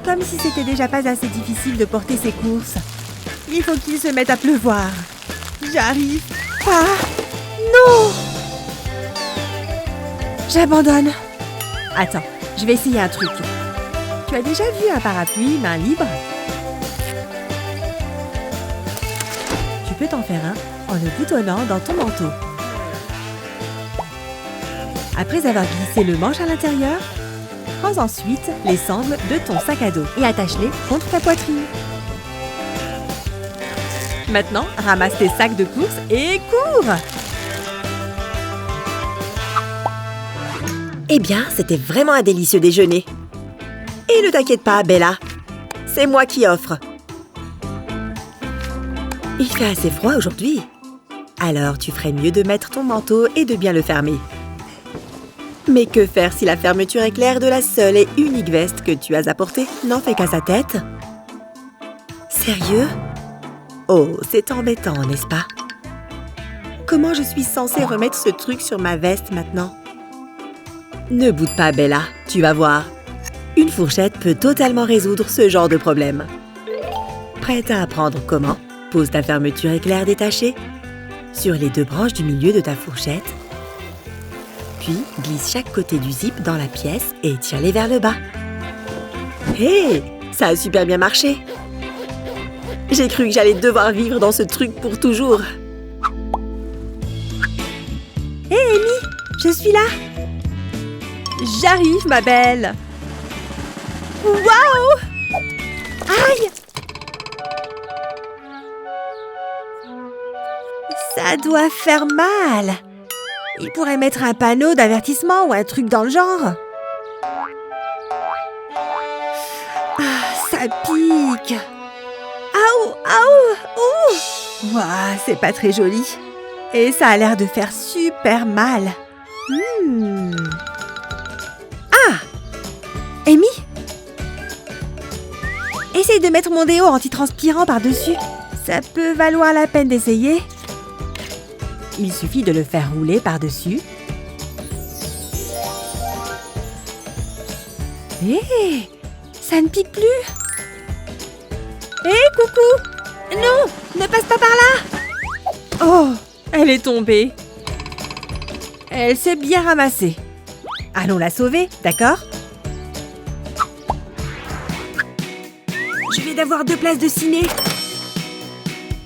Comme si c'était déjà pas assez difficile de porter ses courses. Il faut qu'il se mette à pleuvoir. J'arrive pas. Non! J'abandonne. Attends, je vais essayer un truc. Tu as déjà vu un parapluie main libre? Tu peux t'en faire un en le boutonnant dans ton manteau. Après avoir glissé le manche à l'intérieur, prends ensuite les sangles de ton sac à dos et attache-les contre ta poitrine. Maintenant, ramasse tes sacs de course et cours! Eh bien, c'était vraiment un délicieux déjeuner. Et ne t'inquiète pas, Bella. C'est moi qui offre. Il fait assez froid aujourd'hui. Alors, tu ferais mieux de mettre ton manteau et de bien le fermer. Mais que faire si la fermeture éclair de la seule et unique veste que tu as apportée n'en fait qu'à sa tête? Sérieux? Oh, c'est embêtant, n'est-ce pas? Comment je suis censée remettre ce truc sur ma veste maintenant? Ne boude pas, Bella, tu vas voir. Une fourchette peut totalement résoudre ce genre de problème. Prête à apprendre comment? Pose ta fermeture éclair détachée sur les deux branches du milieu de ta fourchette. Puis, glisse chaque côté du zip dans la pièce et tire-les vers le bas. Hé, ça a super bien marché! J'ai cru que j'allais devoir vivre dans ce truc pour toujours. Hé, Amy, je suis là! J'arrive, ma belle! Waouh! Aïe! Ça doit faire mal! Il pourrait mettre un panneau d'avertissement ou un truc dans le genre. Ah, ça pique! Aouh! Aouh! Ouh! Ouah, c'est pas très joli. Et ça a l'air de faire super mal. Ah! Amy? Essaye de mettre mon déo antitranspirant par-dessus. Ça peut valoir la peine d'essayer. Il suffit de le faire rouler par-dessus. Hé! Ça ne pique plus! Hé, coucou! Non! Ne passe pas par là! Oh! Elle est tombée. Elle s'est bien ramassée. Allons la sauver, d'accord? Je vais d'avoir 2 places de ciné.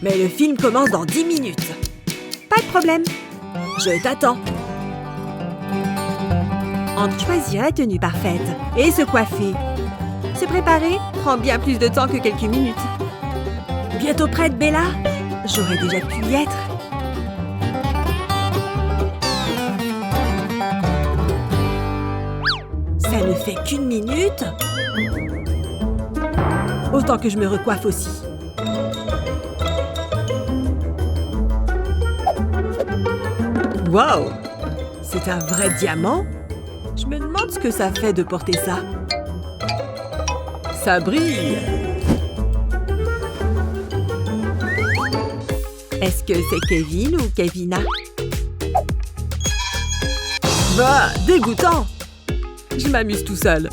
Mais le film commence dans 10 minutes. Pas de problème. Je t'attends. Entre choisir la tenue parfaite et se coiffer, se préparer prend bien plus de temps que quelques minutes. Bientôt prête, Bella? J'aurais déjà pu y être. Ça ne fait qu'1 minute. Autant que je me recoiffe aussi. Waouh! C'est un vrai diamant? Je me demande ce que ça fait de porter ça. Ça brille! Est-ce que c'est Kevin ou Kevina? Bah, dégoûtant! Je m'amuse tout seul.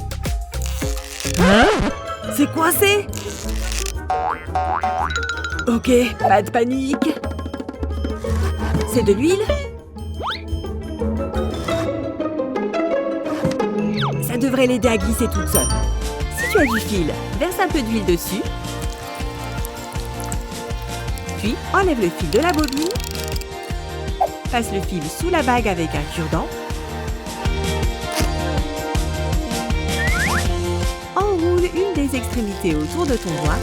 Hein? C'est coincé? Ok, pas de panique. C'est de l'huile? Ça devrait l'aider à glisser toute seule. Si tu as du fil, verse un peu d'huile dessus. Puis, enlève le fil de la bobine. Passe le fil sous la bague avec un cure-dent. Enroule une des extrémités autour de ton doigt.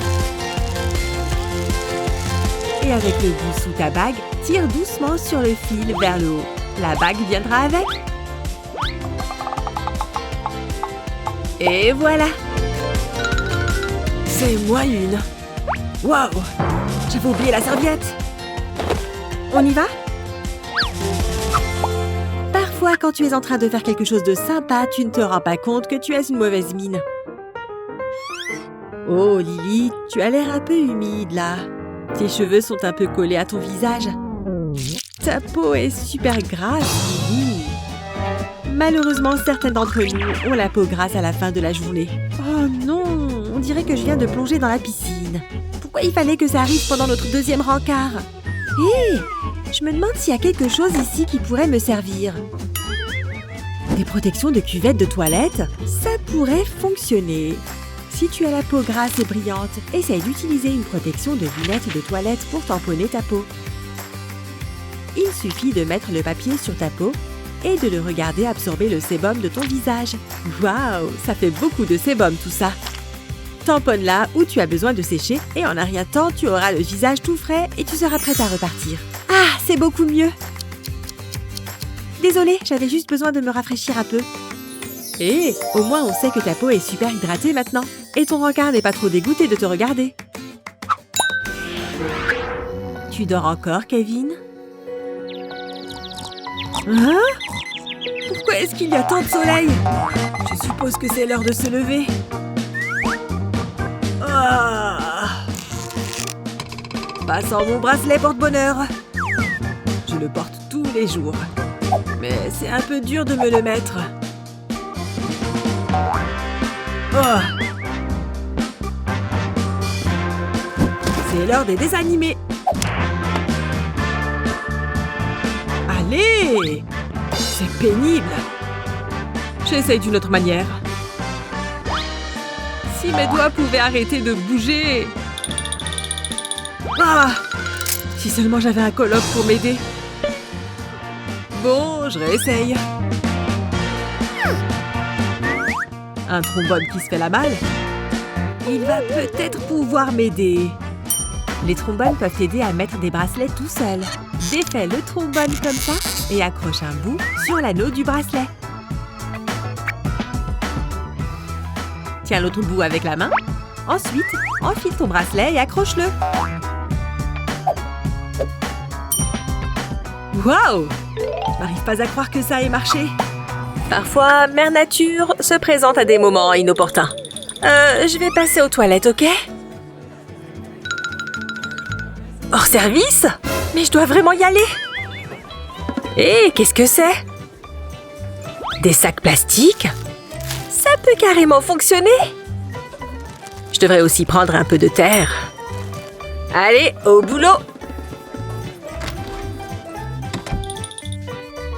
Et avec le bout sous ta bague, tire doucement sur le fil vers le haut. La bague viendra avec. Et voilà! C'est moi une! Waouh! J'avais oublié la serviette! On y va? Parfois, quand tu es en train de faire quelque chose de sympa, tu ne te rends pas compte que tu as une mauvaise mine. Oh, Lily, tu as l'air un peu humide, là. Tes cheveux sont un peu collés à ton visage. Ta peau est super grasse, Lily. Malheureusement, certaines d'entre nous ont la peau grasse à la fin de la journée. Oh non, on dirait que je viens de plonger dans la piscine. Pourquoi il fallait que ça arrive pendant notre deuxième rencard? Hé, je me demande s'il y a quelque chose ici qui pourrait me servir. Des protections de cuvette de toilette? Ça pourrait fonctionner. Si tu as la peau grasse et brillante, essaye d'utiliser une protection de lunettes de toilette pour tamponner ta peau. Il suffit de mettre le papier sur ta peau et de le regarder absorber le sébum de ton visage. Waouh, ça fait beaucoup de sébum tout ça. Tamponne là où tu as besoin de sécher et en un rien de temps, tu auras le visage tout frais et tu seras prête à repartir. Ah, c'est beaucoup mieux. Désolée, j'avais juste besoin de me rafraîchir un peu. Et au moins on sait que ta peau est super hydratée maintenant. Et ton rencard n'est pas trop dégoûté de te regarder. Tu dors encore, Kevin? Hein? Pourquoi est-ce qu'il y a tant de soleil? Je suppose que c'est l'heure de se lever. Ah! Passant mon bracelet porte-bonheur. Je le porte tous les jours. Mais c'est un peu dur de me le mettre. Oh! C'est l'heure des dessins animés. Allez! C'est pénible. J'essaye d'une autre manière. Si mes doigts pouvaient arrêter de bouger. Ah! Si seulement j'avais un coloc pour m'aider. Bon, je réessaye. Un trombone qui se fait la malle. Il va peut-être pouvoir m'aider. Les trombones peuvent t'aider à mettre des bracelets tout seuls. Défais le trombone comme ça et accroche un bout sur l'anneau du bracelet. Tiens l'autre bout avec la main. Ensuite, enfile ton bracelet et accroche-le. Waouh! Je n'arrive pas à croire que ça ait marché. Parfois, Mère Nature se présente à des moments inopportuns. Je vais passer aux toilettes, ok? Hors service? Mais je dois vraiment y aller? Hé, qu'est-ce que c'est? Des sacs plastiques? Ça peut carrément fonctionner. Je devrais aussi prendre un peu de terre. Allez, au boulot!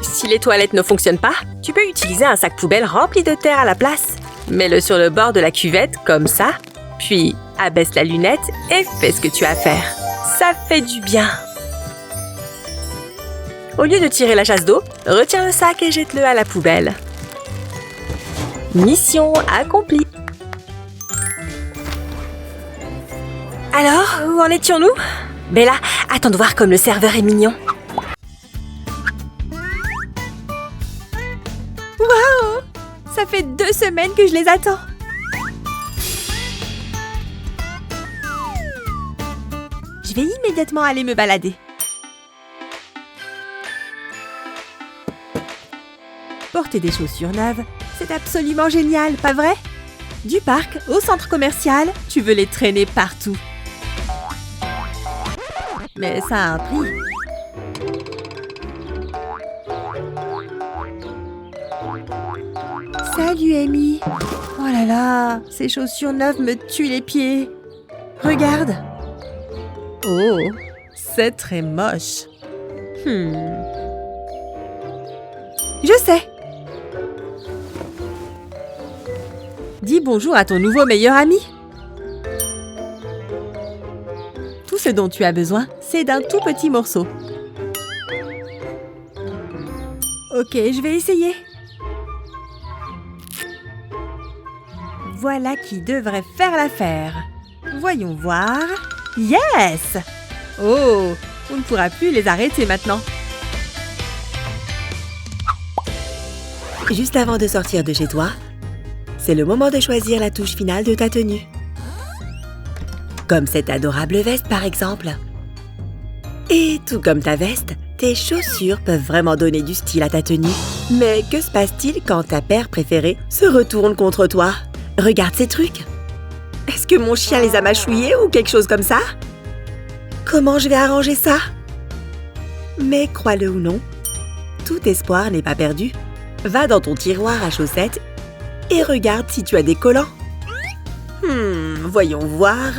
Si les toilettes ne fonctionnent pas, tu peux utiliser un sac poubelle rempli de terre à la place. Mets-le sur le bord de la cuvette, comme ça. Puis, abaisse la lunette et fais ce que tu as à faire. Ça fait du bien. Au lieu de tirer la chasse d'eau, retiens le sac et jette-le à la poubelle. Mission accomplie. Alors, où en étions-nous? Bella, attends de voir comme le serveur est mignon. Waouh! Ça fait 2 semaines que je les attends. Je vais immédiatement aller me balader. Porter des chaussures neuves, c'est absolument génial, pas vrai? Du parc au centre commercial, tu veux les traîner partout. Mais ça a un prix. Salut, Amy. Oh là là, ces chaussures neuves me tuent les pieds. Regarde. Oh, c'est très moche. Je sais. Dis bonjour à ton nouveau meilleur ami. Tout ce dont tu as besoin, c'est d'un tout petit morceau. Ok, je vais essayer. Voilà qui devrait faire l'affaire. Voyons voir. Yes! Oh, on ne pourra plus les arrêter maintenant. Juste avant de sortir de chez toi, c'est le moment de choisir la touche finale de ta tenue. Comme cette adorable veste, par exemple. Et tout comme ta veste, tes chaussures peuvent vraiment donner du style à ta tenue. Mais que se passe-t-il quand ta paire préférée se retourne contre toi? Regarde ces trucs. Est-ce que mon chien les a mâchouillés ou quelque chose comme ça? Comment je vais arranger ça? Mais crois-le ou non, tout espoir n'est pas perdu. Va dans ton tiroir à chaussettes et regarde si tu as des collants. Voyons voir.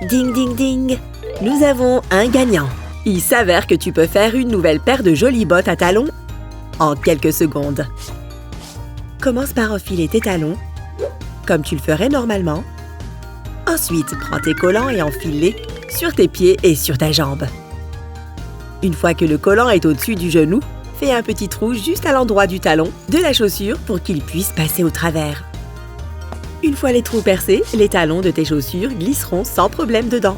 Ding ding ding. Nous avons un gagnant. Il s'avère que tu peux faire une nouvelle paire de jolies bottes à talons en quelques secondes. Commence par enfiler tes talons, comme tu le ferais normalement. Ensuite, prends tes collants et enfile-les sur tes pieds et sur ta jambe. Une fois que le collant est au-dessus du genou, fais un petit trou juste à l'endroit du talon de la chaussure pour qu'il puisse passer au travers. Une fois les trous percés, les talons de tes chaussures glisseront sans problème dedans.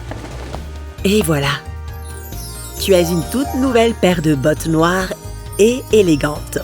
Et voilà! Tu as une toute nouvelle paire de bottes noires et élégantes.